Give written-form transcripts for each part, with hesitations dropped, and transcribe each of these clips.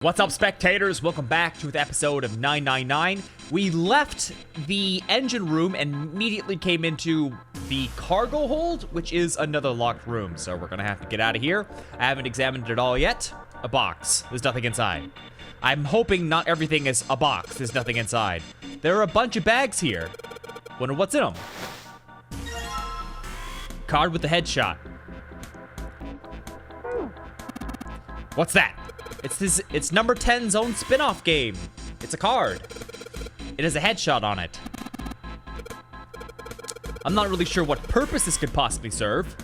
What's up, spectators? Welcome back to the episode of 999. We left the engine room and immediately came into the cargo hold, which is another locked room. So we're gonna have to get out of here. I haven't examined it all yet. A box. There's nothing inside. I'm hoping not everything is a box. There's nothing inside. There are a bunch of bags here. Wonder what's in them. Card with the headshot. What's that? It's number 10's own spin-off game. It's a card. It has a headshot on it. I'm not really sure what purpose this could possibly serve.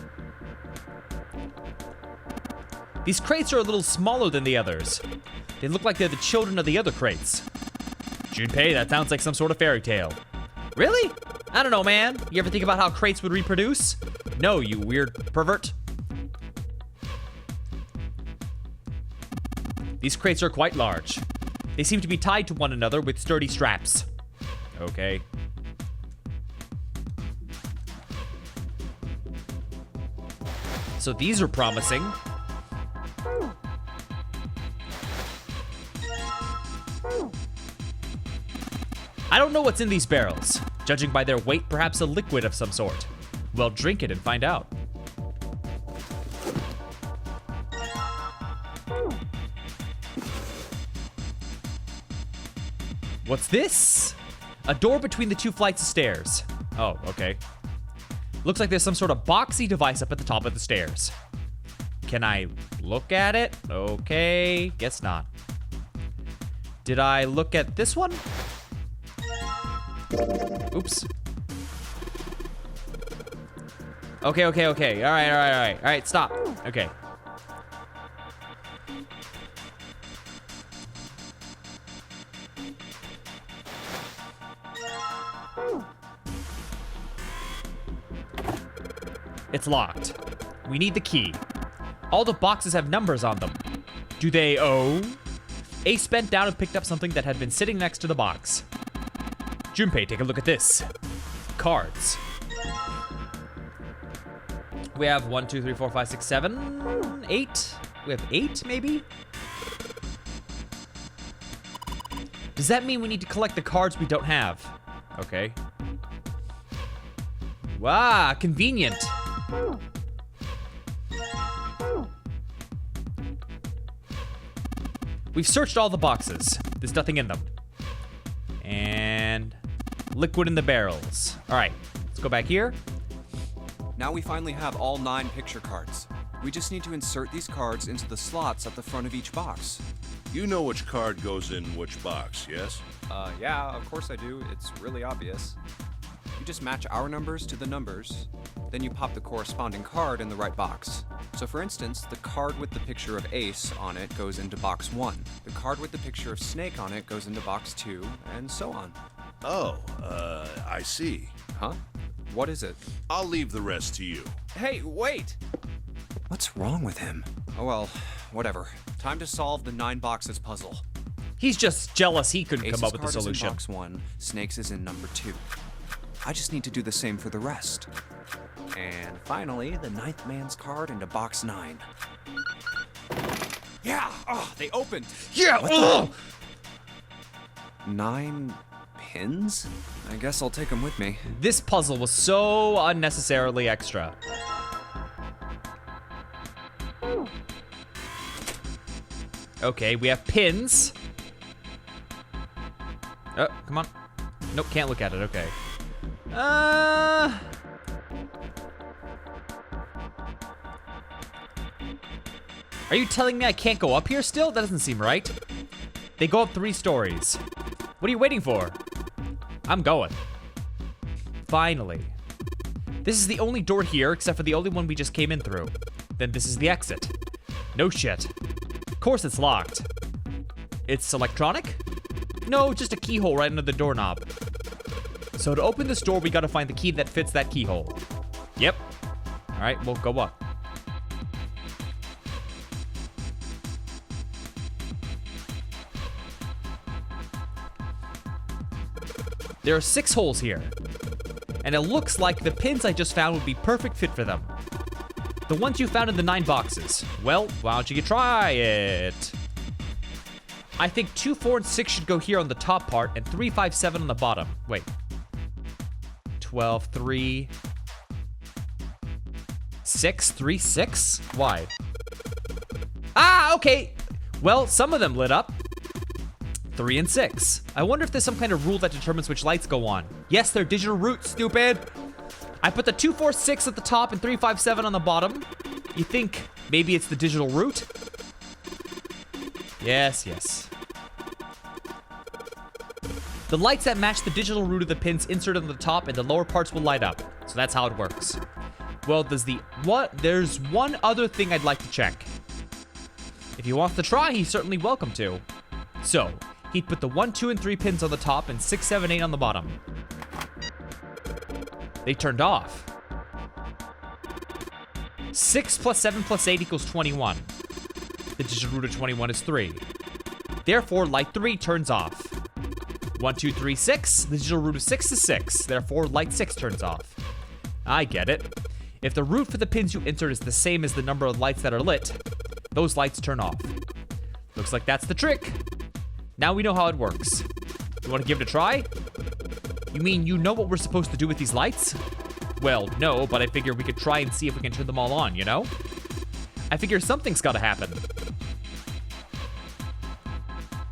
These crates are a little smaller than the others. They look like they're the children of the other crates. Junpei, that sounds like some sort of fairy tale. Really? I don't know, man. You ever think about how crates would reproduce? No, you weird pervert. These crates are quite large. They seem to be tied to one another with sturdy straps. Okay. So these are promising. I don't know what's in these barrels. Judging by their weight, perhaps a liquid of some sort. Well, drink it and find out. What's this? A door between the two flights of stairs. Oh, okay. Looks like there's some sort of boxy device up at the top of the stairs. Can I look at it? Okay, guess not. Did I look at this one? Oops. Okay. All right, stop. Okay. It's locked. We need the key. All the boxes have numbers on them. Do they own? Ace bent down and picked up something that had been sitting next to the box. Junpei, take a look at this. Cards. We have 1, 2, 3, 4, 5, 6, 7, 8. We have 8, maybe? Does that mean we need to collect the cards we don't have? Okay. Wow, convenient. We've searched all the boxes. There's nothing in them. And liquid in the barrels. All right, let's go back here. Now we finally have all 9 picture cards. We just need to insert these cards into the slots at the front of each box. You know which card goes in which box, yes? Yeah, of course I do. It's really obvious. You just match our numbers to the numbers, then you pop the corresponding card in the right box. So for instance, the card with the picture of Ace on it goes into box 1. The card with the picture of Snake on it goes into box 2, and so on. Oh, I see. Huh? What is it? I'll leave the rest to you. Hey, wait! What's wrong with him? Oh well, whatever. Time to solve the 9 boxes puzzle. He's just jealous he couldn't Ace's come up with a card is solution. in box 1, Snake's is in number 2. I just need to do the same for the rest. And finally, the 9th man's card into box 9. Yeah! Oh, they opened! Yeah! 9 pins? I guess I'll take them with me. This puzzle was so unnecessarily extra. Okay, we have pins. Oh, come on. Nope, can't look at it, okay. Are you telling me I can't go up here still? That doesn't seem right. They go up 3 stories. What are you waiting for? I'm going. Finally. This is the only door here except for the only one we just came in through. Then this is the exit. No shit. Of course it's locked. It's electronic? No, just a keyhole right under the doorknob. So to open this door, we gotta find the key that fits that keyhole. Yep. All right, we'll go up. There are 6 holes here. And it looks like the pins I just found would be perfect fit for them. The ones you found in the 9 boxes. Well, why don't you try it? I think 2, 4, and 6 should go here on the top part, and 3, 5, 7 on the bottom. Wait. 12, 3, 6, 3, 6? Why? Ah, okay. Well, some of them lit up. 3 and 6. I wonder if there's some kind of rule that determines which lights go on. Yes, they're digital root, stupid. I put the 2, 4, 6 at the top and 3, 5, 7 on the bottom. You think maybe it's the digital root? Yes, yes. The lights that match the digital root of the pins inserted on the top and the lower parts will light up. So that's how it works. Well, there's one other thing I'd like to check. If he wants to try, he's certainly welcome to. So, he'd put the 1, 2, and 3 pins on the top and 6, 7, 8 on the bottom. They turned off. 6 plus 7 plus 8 equals 21. The digital root of 21 is 3. Therefore, light 3 turns off. 1, 2, 3, 6. The digital root of 6 is 6. Therefore, light 6 turns off. I get it. If the root for the pins you insert is the same as the number of lights that are lit, those lights turn off. Looks like that's the trick. Now we know how it works. You want to give it a try? You mean you know what we're supposed to do with these lights? Well, no, but I figure we could try and see if we can turn them all on, you know? I figure something's gotta happen.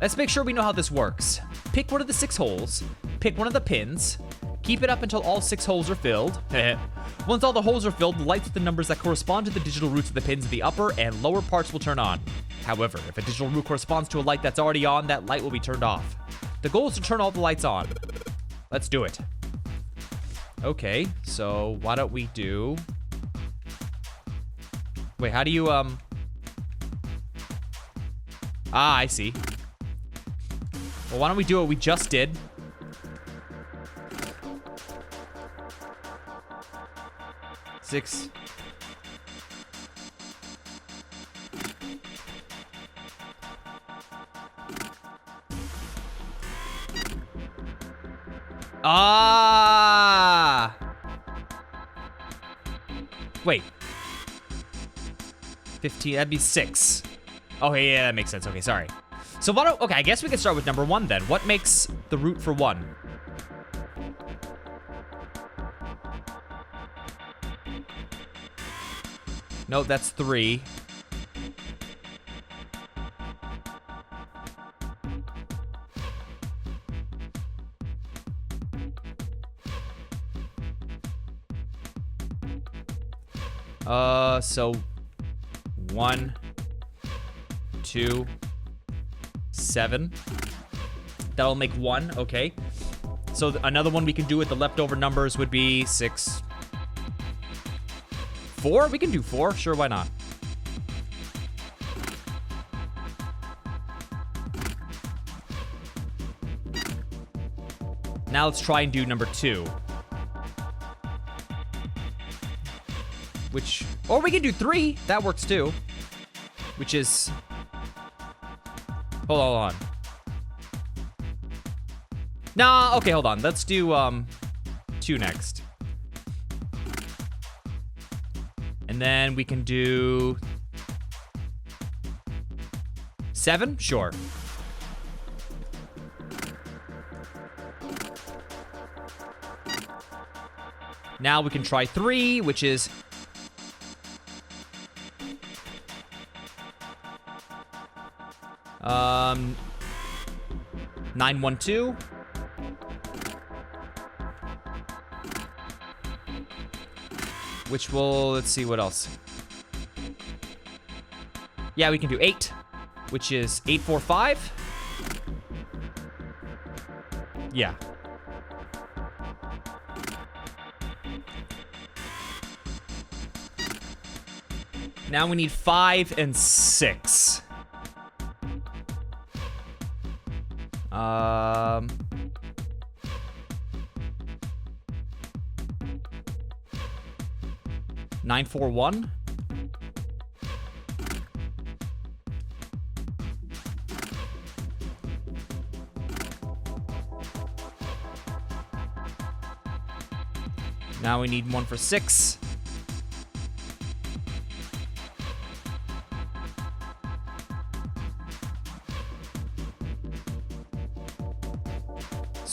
Let's make sure we know how this works. Pick one of the 6 holes, pick one of the pins, keep it up until all 6 holes are filled. Once all the holes are filled, the lights with the numbers that correspond to the digital roots of the pins in the upper and lower parts will turn on. However, if a digital root corresponds to a light that's already on, that light will be turned off. The goal is to turn all the lights on. Let's do it. Okay, so why don't we do... Wait, how do you, Ah, I see. Well, why don't we do what we just did? Six. Ah! Wait. 15, that'd be 6. Oh, yeah, that makes sense. Okay, sorry. So why don't, okay, I guess we can start with number 1 then. What makes the root for 1? No, that's 3. So 1, 2, 7. That'll make 1, okay. So another one we can do with the leftover numbers would be 6. 4? We can do 4. Sure, why not? Now let's try and do number 2. Which, or we can do 3. That works too. Which is, hold on. Nah, okay, hold on. Let's do 2 next. And then we can do 7? Sure. Now we can try 3, which is 912. Which will, let's see what else. Yeah, we can do 8, which is 845. Yeah. Now we need 5 and 6. 941. Now we need 1 for 6.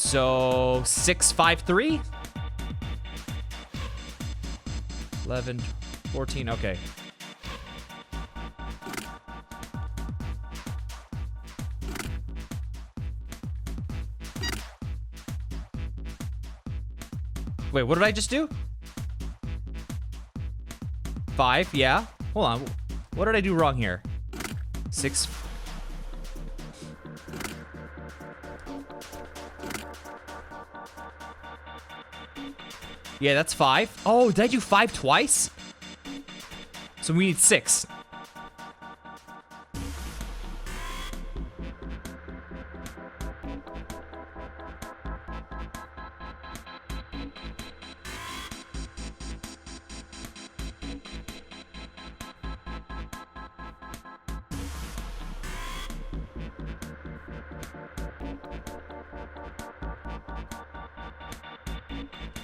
So 6, 5, 3. 11, 14, okay. Wait, what did I just do? 5, yeah. Hold on. What did I do wrong here? 6. Yeah, that's 5. Oh, did I do 5 twice? So we need 6.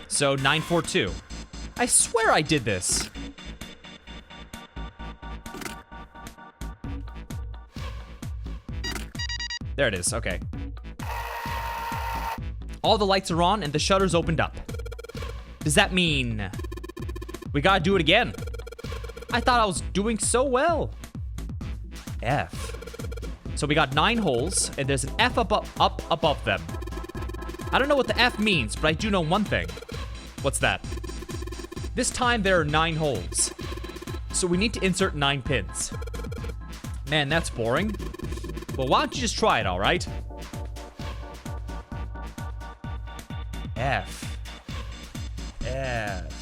So 942. I swear I did this. There it is, okay. All the lights are on and the shutters opened up. Does that mean we gotta do it again? I thought I was doing so well. F. So we got 9 holes and there's an F up above them. I don't know what the F means, but I do know one thing. What's that? This time there are 9 holes. So we need to insert 9 pins. Man, that's boring. Well, why don't you just try it, all right? F. F.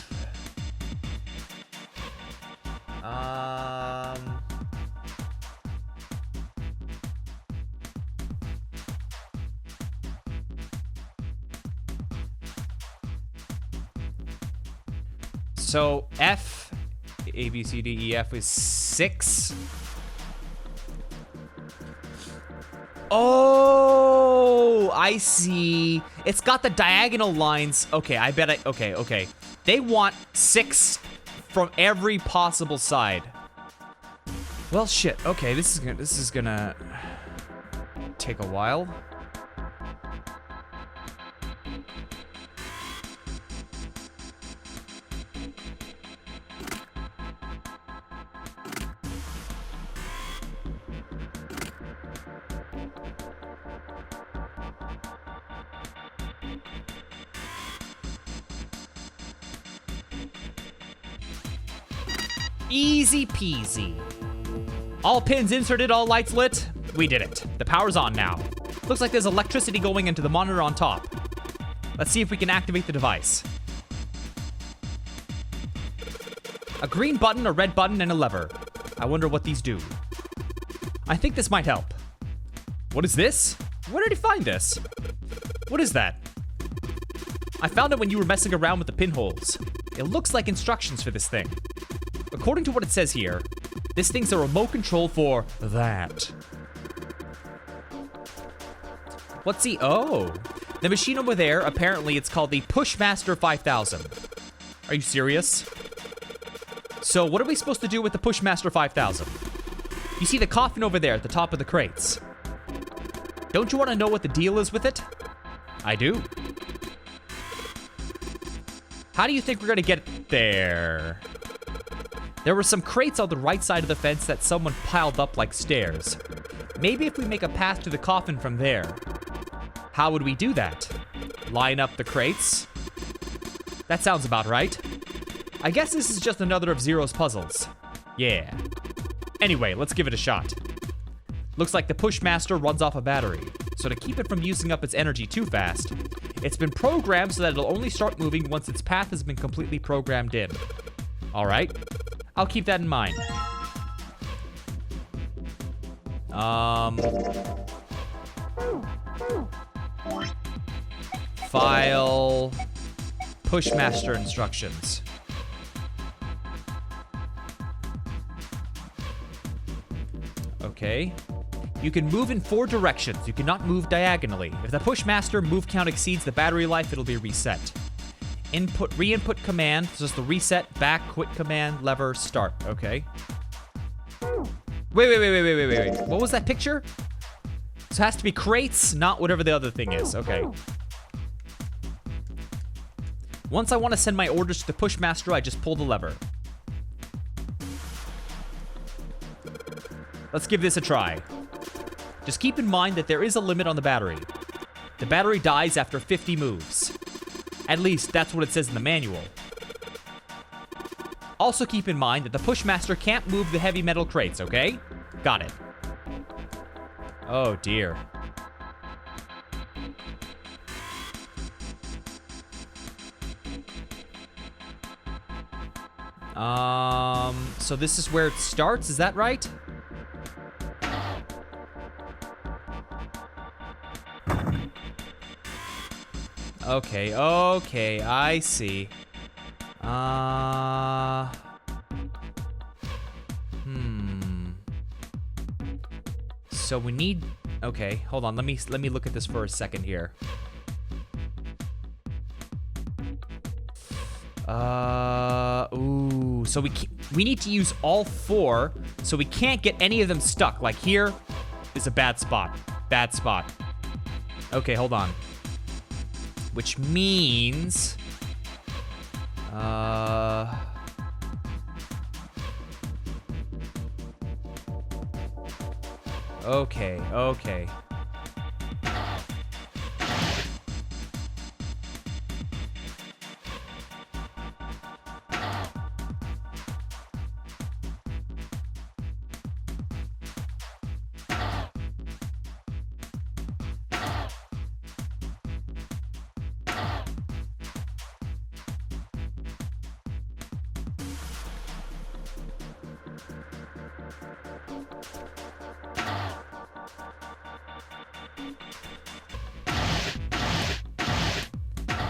So F, A, B, C, D, E, F is 6. Oh, I see. It's got the diagonal lines. Okay, I bet okay. They want 6 from every possible side. Well, shit. Okay, this is gonna take a while. Easy peasy. All pins inserted, all lights lit. We did it. The power's on now. Looks like there's electricity going into the monitor on top. Let's see if we can activate the device. A green button, a red button, and a lever. I wonder what these do. I think this might help. What is this? Where did he find this? What is that? I found it when you were messing around with the pinholes. It looks like instructions for this thing. According to what it says here, this thing's a remote control for that. What's the... Oh. The machine over there, apparently it's called the Pushmaster 5000. Are you serious? So what are we supposed to do with the Pushmaster 5000? You see the coffin over there at the top of the crates. Don't you want to know what the deal is with it? I do. How do you think we're going to get there? There were some crates on the right side of the fence that someone piled up like stairs. Maybe if we make a path to the coffin from there. How would we do that? Line up the crates? That sounds about right. I guess this is just another of Zero's puzzles. Yeah. Anyway, let's give it a shot. Looks like the Pushmaster runs off a battery. So to keep it from using up its energy too fast, it's been programmed so that it'll only start moving once its path has been completely programmed in. All right. I'll keep that in mind. File Pushmaster instructions. Okay. You can move in 4 directions. You cannot move diagonally. If the Pushmaster move count exceeds the battery life, it'll be reset. Input, re-input command, so it's the reset, back, quit command, lever, start. Okay. Wait. What was that picture? So it has to be crates, not whatever the other thing is. Okay. Once I want to send my orders to the pushmaster, I just pull the lever. Let's give this a try. Just keep in mind that there is a limit on the battery. The battery dies after 50 moves. At least, that's what it says in the manual. Also keep in mind that the pushmaster can't move the heavy metal crates, okay? Got it. Oh dear. So this is where it starts, is that right? Okay, okay, I see. So we need, okay, hold on, let me look at this for a second here. Ooh, so we need to use all 4, so we can't get any of them stuck. Like here is a bad spot. Bad spot. Okay, hold on. Which means, okay, okay.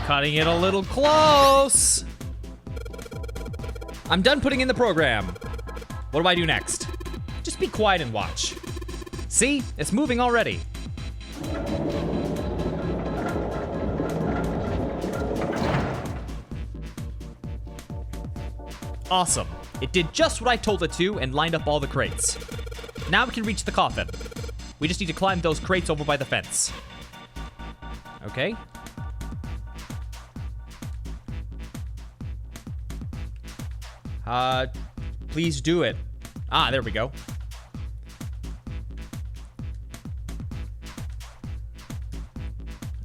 Cutting it a little close. I'm done putting in the program. What do I do next? Just be quiet and watch. See? It's moving already. Awesome. It did just what I told it to and lined up all the crates. Now we can reach the coffin. We just need to climb those crates over by the fence. Okay. Please do it. Ah, there we go.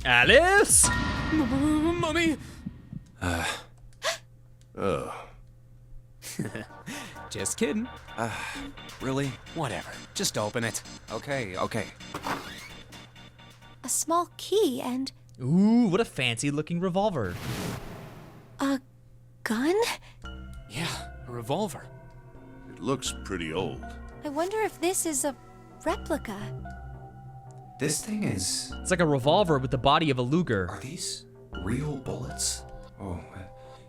Alice? Mummy! Just kidding. Really? Whatever. Just open it. Okay, okay. A small key and Ooh, what a fancy looking revolver. a gun? Yeah, a revolver. It looks pretty old. I wonder if this is a replica. This thing is... It's like a revolver with the body of a Luger. Are these real bullets? Oh,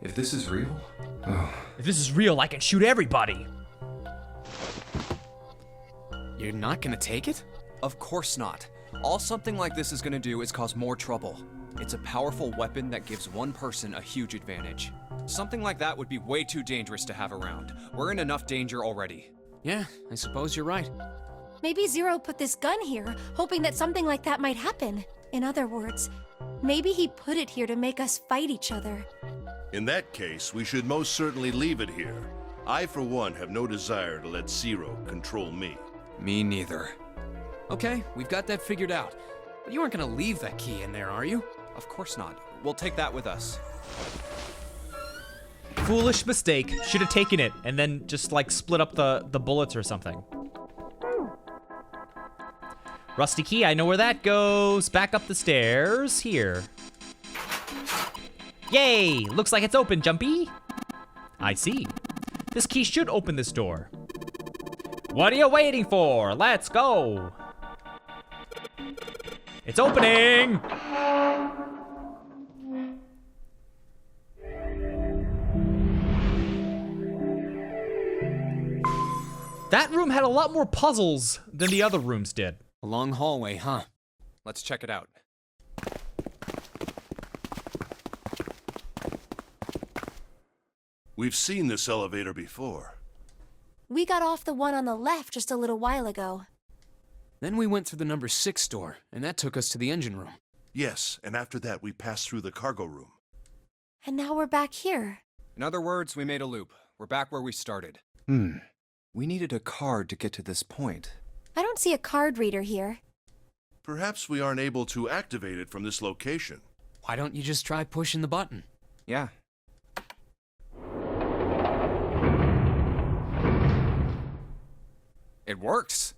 if this is real... Oh. If this is real, I can shoot everybody. You're not gonna take it? Of course not. All something like this is gonna do is cause more trouble. It's a powerful weapon that gives one person a huge advantage. Something like that would be way too dangerous to have around. We're in enough danger already. Yeah, I suppose you're right. Maybe Zero put this gun here, hoping that something like that might happen. In other words, maybe he put it here to make us fight each other. In that case, we should most certainly leave it here. I, for one, have no desire to let Zero control me. Me neither. Okay, we've got that figured out. But you aren't gonna leave that key in there, are you? Of course not. We'll take that with us. Foolish mistake. Should have taken it and then just like split up the bullets or something. Rusty key, I know where that goes. Back up the stairs. Here. Yay! Looks like it's open, Junpei. I see. This key should open this door. What are you waiting for? Let's go! It's opening! That room had a lot more puzzles than the other rooms did. A long hallway, huh? Let's check it out. We've seen this elevator before. We got off the one on the left just a little while ago. Then we went through the number 6 door, and that took us to the engine room. Yes, and after that we passed through the cargo room. And now we're back here. In other words, we made a loop. We're back where we started. We needed a card to get to this point. I don't see a card reader here. Perhaps we aren't able to activate it from this location. Why don't you just try pushing the button? Yeah. It works.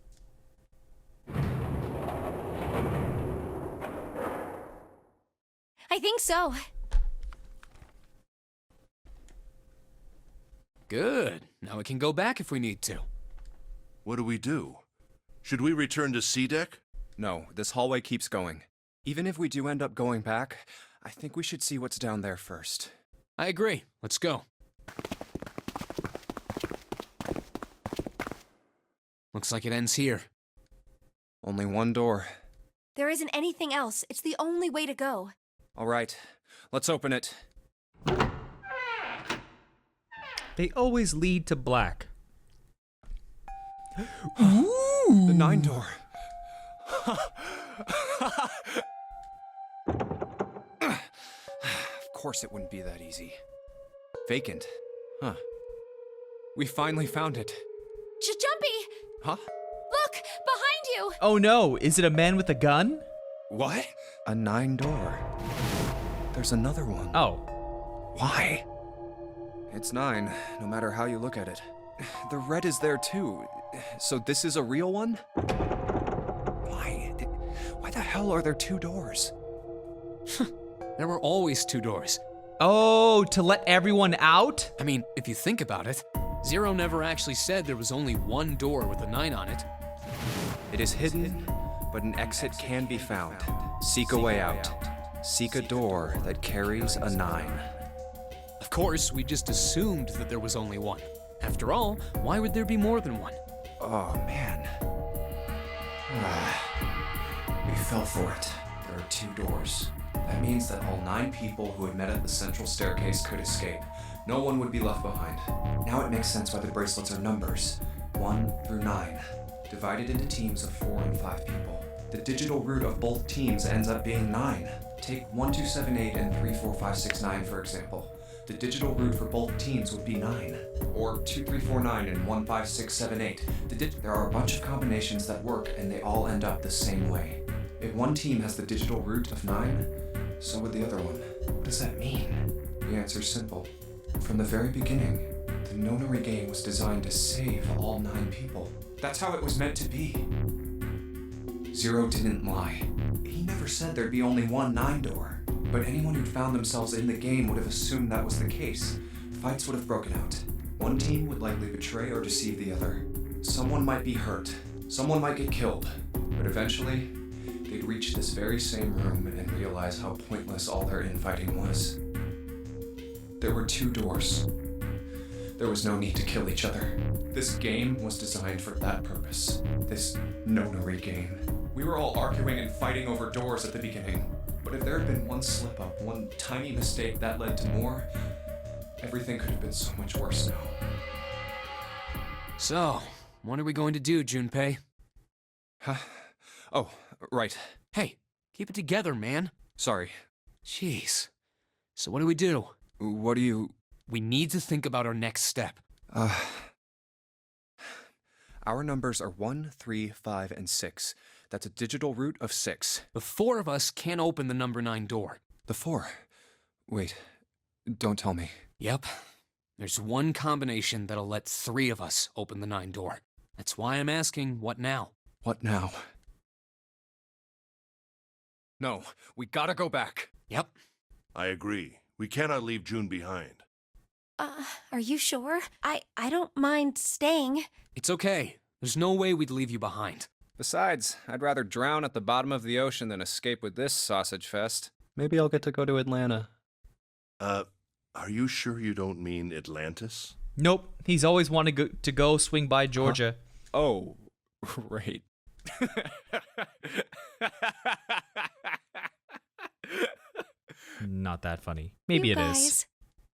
I think so. Good. Now we can go back if we need to. What do we do? Should we return to C deck? No, this hallway keeps going. Even if we do end up going back, I think we should see what's down there first. I agree. Let's go. Looks like it ends here. Only one door. There isn't anything else. It's the only way to go. All right, let's open it. They always lead to black. The 9 door. Of course it wouldn't be that easy. Vacant. Huh. We finally found it. Junpei! Huh? Look! Behind you! Oh no, is it a man with a gun? What? A 9 door. There's another one. Oh. Why? It's 9, no matter how you look at it. The red is there too. So this is a real one? Why? Why the hell are there 2 doors? There were always 2 doors. Oh, to let everyone out? I mean, if you think about it, Zero never actually said there was only one door with a 9 on it. It is hidden, but an exit can be found. Seek a way out. Seek a door that carries a 9. Of course, we just assumed that there was only one. After all, why would there be more than one? Oh, man. We fell for it. There are 2 doors. That means that all 9 people who had met at the central staircase could escape. No one would be left behind. Now it makes sense why the bracelets are numbers. 1 through 9. Divided into teams of 4 and 5 people. The digital root of both teams ends up being 9. Take 1278 and 34569 for example. The digital root for both teams would be 9. Or 2349 and 15678. There are a bunch of combinations that work and they all end up the same way. If one team has the digital root of 9, so would the other one. What does that mean? The answer's simple. From the very beginning, the Nonary game was designed to save all 9 people. That's how it was meant to be. Zero didn't lie. He never said there'd be only one 9 door. But anyone who'd found themselves in the game would have assumed that was the case. Fights would have broken out. One team would likely betray or deceive the other. Someone might be hurt. Someone might get killed. But eventually, they'd reach this very same room and realize how pointless all their infighting was. There were 2 doors. There was no need to kill each other. This game was designed for that purpose. This Nonary game. We were all arguing and fighting over doors at the beginning. But if there had been one slip-up, one tiny mistake that led to more, everything could have been so much worse now. So, what are we going to do, Junpei? Huh? Oh, right. Hey, keep it together, man. Sorry. Jeez. So what do we do? What do you... We need to think about our next step. Our numbers are 1, 3, 5, and 6. That's a digital root of 6. The 4 of us can't open the number 9 door. The 4? Wait, don't tell me. Yep. There's one combination that'll let 3 of us open the 9 door. That's why I'm asking, what now? What now? No, we gotta go back. Yep. I agree. We cannot leave June behind. Are you sure? I don't mind staying. It's okay. There's no way we'd leave you behind. Besides, I'd rather drown at the bottom of the ocean than escape with this sausage fest. Maybe I'll get to go to Atlanta. Are you sure you don't mean Atlantis? Nope. He's always wanted to go swing by Georgia. Huh? Oh, right. Not that funny. Maybe You it guys. is.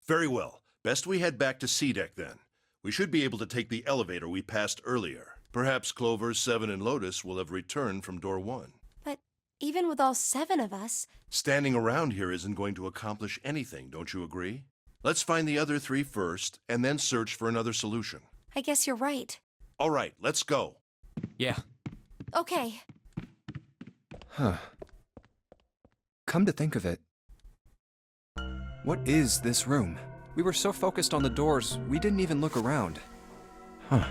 Very well. Best we head back to C deck then. We should be able to take the elevator we passed earlier. Perhaps Clover, Seven, and Lotus will have returned from door 1. But even with all 7 of us. Standing around here isn't going to accomplish anything, don't you agree? Let's find the other 3 first, and then search for another solution. I guess you're right. All right, let's go. Yeah. Okay. Huh. Come to think of it, what is this room? We were so focused on the doors, we didn't even look around. Huh.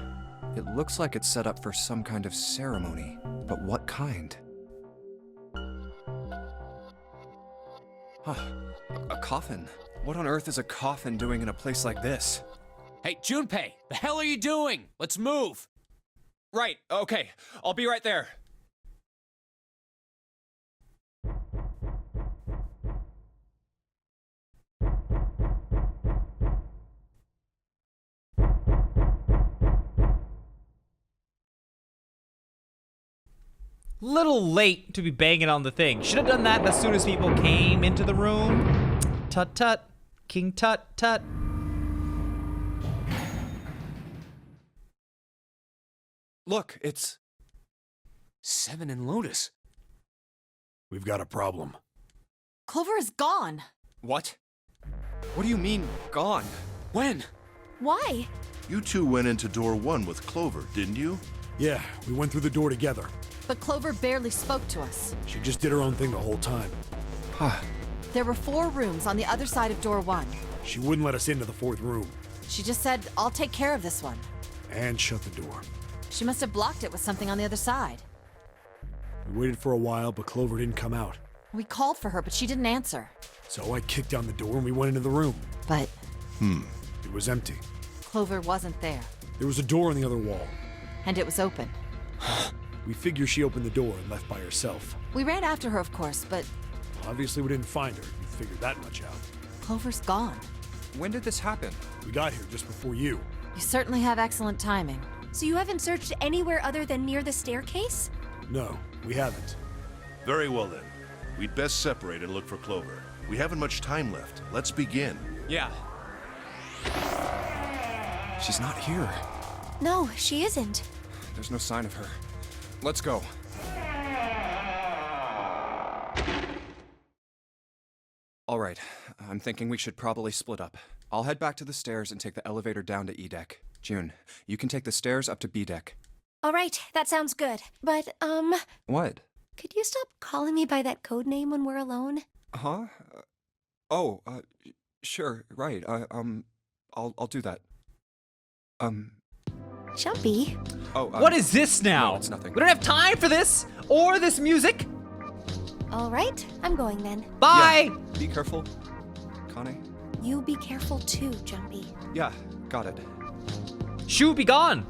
It looks like it's set up for some kind of ceremony, but what kind? Huh. A coffin? What on earth is a coffin doing in a place like this? Hey, Junpei, the hell are you doing? Let's move. Right, okay. I'll be right there. Little late to be banging on the thing. Should have done that as soon as people came into the room. Tut tut. King tut tut. Look, it's... 7 and Lotus. We've got a problem. Clover is gone. What? What do you mean, gone? When? Why? You 2 went into door 1 with Clover, didn't you? Yeah, we went through the door together. But Clover barely spoke to us. She just did her own thing the whole time. Huh. There were 4 rooms on the other side of door 1. She wouldn't let us into the 4th room. She just said, I'll take care of this one. And shut the door. She must have blocked it with something on the other side. We waited for a while, but Clover didn't come out. We called for her, but she didn't answer. So I kicked down the door and we went into the room. But It was empty. Clover wasn't there. There was a door on the other wall. And it was open. We figure she opened the door and left by herself. We ran after her, of course, but Obviously, we didn't find her. You figured that much out. Clover's gone. When did this happen? We got here just before you. You certainly have excellent timing. So you haven't searched anywhere other than near the staircase? No, we haven't. Very well then. We'd best separate and look for Clover. We haven't much time left. Let's begin. Yeah. She's not here. No, she isn't. There's no sign of her. Let's go. All right, I'm thinking we should probably split up. I'll head back to the stairs and take the elevator down to E deck. June, you can take the stairs up to B deck. All right, that sounds good. But, What? could you stop calling me by that code name when we're alone? Huh? Sure, right. I'll do that. Jumpy. What is this now? No, it's nothing. We don't have time for this or this music. All right, I'm going then. Bye. Yeah, be careful, Connie. You be careful too, Jumpy. Yeah, got it. Shoo, be gone.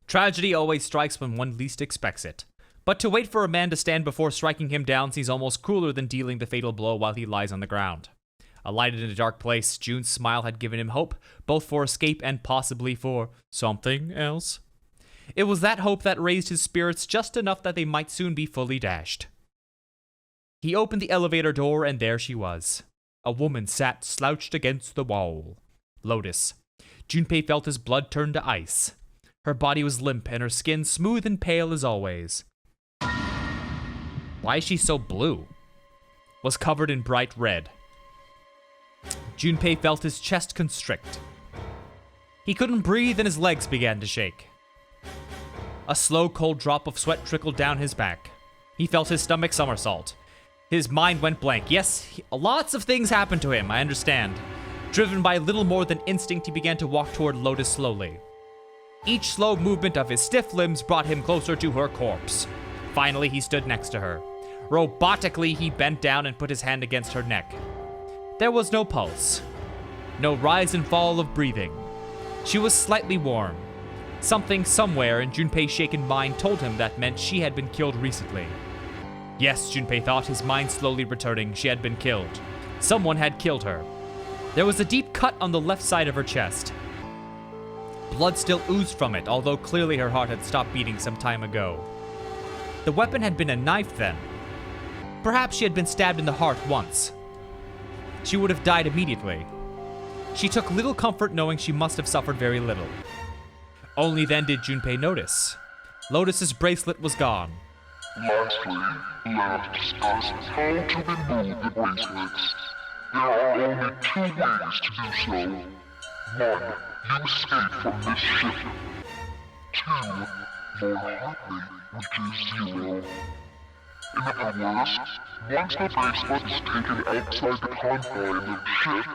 Tragedy always strikes when one least expects it. But to wait for a man to stand before striking him down seems almost crueler than dealing the fatal blow while he lies on the ground. Alighted in a dark place, June's smile had given him hope, both for escape and possibly for something else. It was that hope that raised his spirits just enough that they might soon be fully dashed. He opened the elevator door and there she was. A woman sat slouched against the wall. Lotus. Junpei felt his blood turn to ice. Her body was limp and her skin smooth and pale as always. Why is she so blue? Was covered in bright red. Junpei felt his chest constrict. He couldn't breathe and his legs began to shake. A slow, cold drop of sweat trickled down his back. He felt his stomach somersault. His mind went blank. Yes, lots of things happened to him, I understand. Driven by little more than instinct, he began to walk toward Lotus slowly. Each slow movement of his stiff limbs brought him closer to her corpse. Finally, he stood next to her. Robotically, he bent down and put his hand against her neck. There was no pulse. No rise and fall of breathing. She was slightly warm. Something somewhere in Junpei's shaken mind told him that meant she had been killed recently. Yes, Junpei thought, his mind slowly returning, she had been killed. Someone had killed her. There was a deep cut on the left side of her chest. Blood still oozed from it, although clearly her heart had stopped beating some time ago. The weapon had been a knife then. Perhaps she had been stabbed in the heart once. She would have died immediately. She took little comfort knowing she must have suffered very little. Only then did Junpei notice. Lotus's bracelet was gone. Lastly, let us discuss how to remove the bracelets. There are only 2 ways to do so. 1. You escape from this ship. 2. Your heart rate reaches 0. In other words, once the bracelet is taken outside the confine of the ship,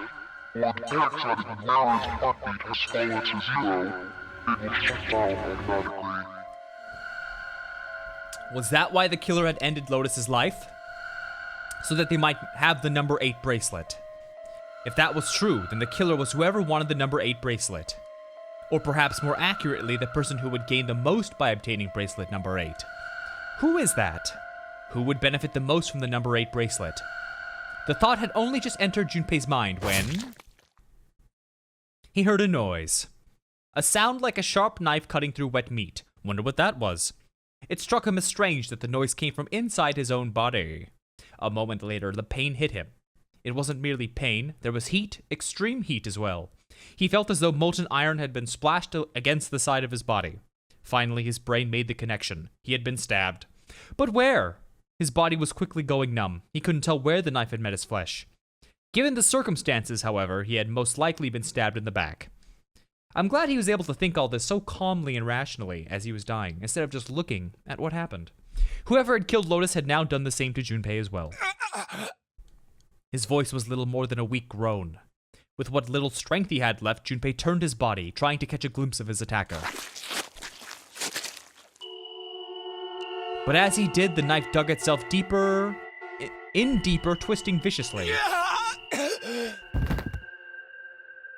or the detects that the wearer's heartbeat has fallen to 0, it will shut down automatically. Was that why the killer had ended Lotus's life? So that they might have the number 8 bracelet. If that was true, then the killer was whoever wanted the number 8 bracelet. Or perhaps more accurately, the person who would gain the most by obtaining bracelet number 8. Who is that? Who would benefit the most from the number 8 bracelet? The thought had only just entered Junpei's mind when he heard a noise. A sound like a sharp knife cutting through wet meat. Wonder what that was. It struck him as strange that the noise came from inside his own body. A moment later, the pain hit him. It wasn't merely pain, there was heat, extreme heat as well. He felt as though molten iron had been splashed against the side of his body. Finally, his brain made the connection. He had been stabbed. But where? His body was quickly going numb. He couldn't tell where the knife had met his flesh. Given the circumstances, however, he had most likely been stabbed in the back. I'm glad he was able to think all this so calmly and rationally as he was dying, instead of just looking at what happened. Whoever had killed Lotus had now done the same to Junpei as well. His voice was little more than a weak groan. With what little strength he had left, Junpei turned his body, trying to catch a glimpse of his attacker. But as he did, the knife dug itself deeper, twisting viciously.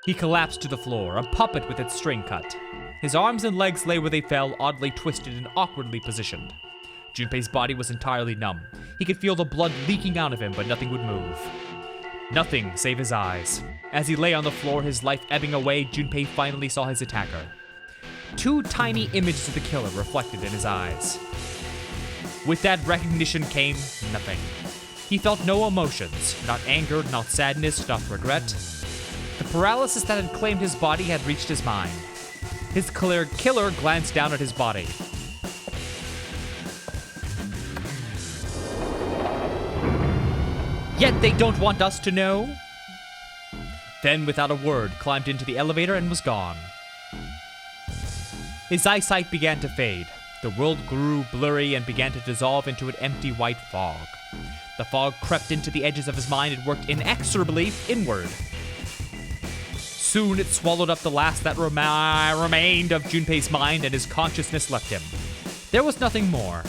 He collapsed to the floor, a puppet with its string cut. His arms and legs lay where they fell, oddly twisted and awkwardly positioned. Junpei's body was entirely numb. He could feel the blood leaking out of him, but nothing would move. Nothing save his eyes. As he lay on the floor, his life ebbing away, Junpei finally saw his attacker. 2 tiny images of the killer reflected in his eyes. With that recognition came nothing. He felt no emotions, not anger, not sadness, not regret. The paralysis that had claimed his body had reached his mind. His killer glanced down at his body. Yet they don't want us to know? Then, without a word, climbed into the elevator and was gone. His eyesight began to fade. The world grew blurry and began to dissolve into an empty white fog. The fog crept into the edges of his mind and worked inexorably inward. Soon it swallowed up the last that remained of Junpei's mind, and his consciousness left him. There was nothing more.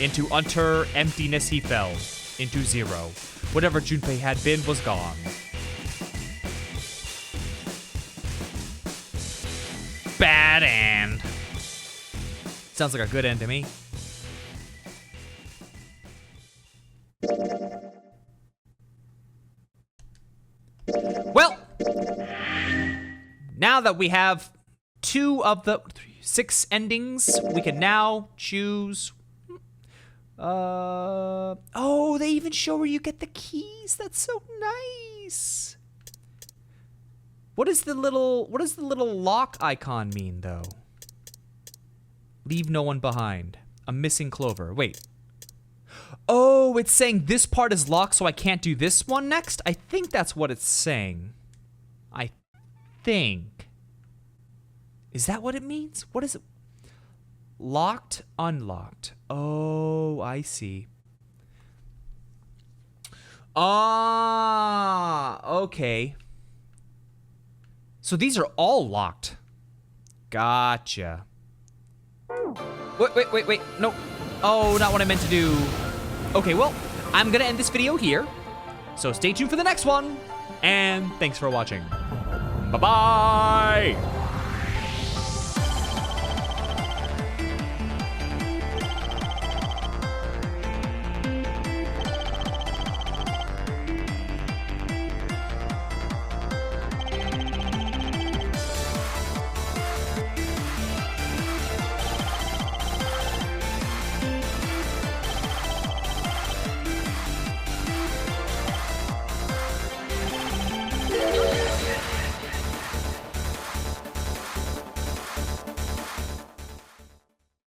Into utter emptiness he fell. Into zero. Whatever Junpei had been was gone. Bad end. Sounds like a good end to me. Well, now that we have 2 of the 6 endings, we can now choose. Oh, they even show where you get the keys. That's so nice. What does the little lock icon mean, though? Leave no one behind. A missing clover. Wait. Oh, it's saying this part is locked, so I can't do this one next? I think that's what it's saying. I think. Is that what it means? What is it? Locked, unlocked. Oh, I see. Ah, okay. So these are all locked. Gotcha. Wait. No. Oh, not what I meant to do. Okay, well, I'm gonna end this video here. So stay tuned for the next one. And thanks for watching. Bye-bye.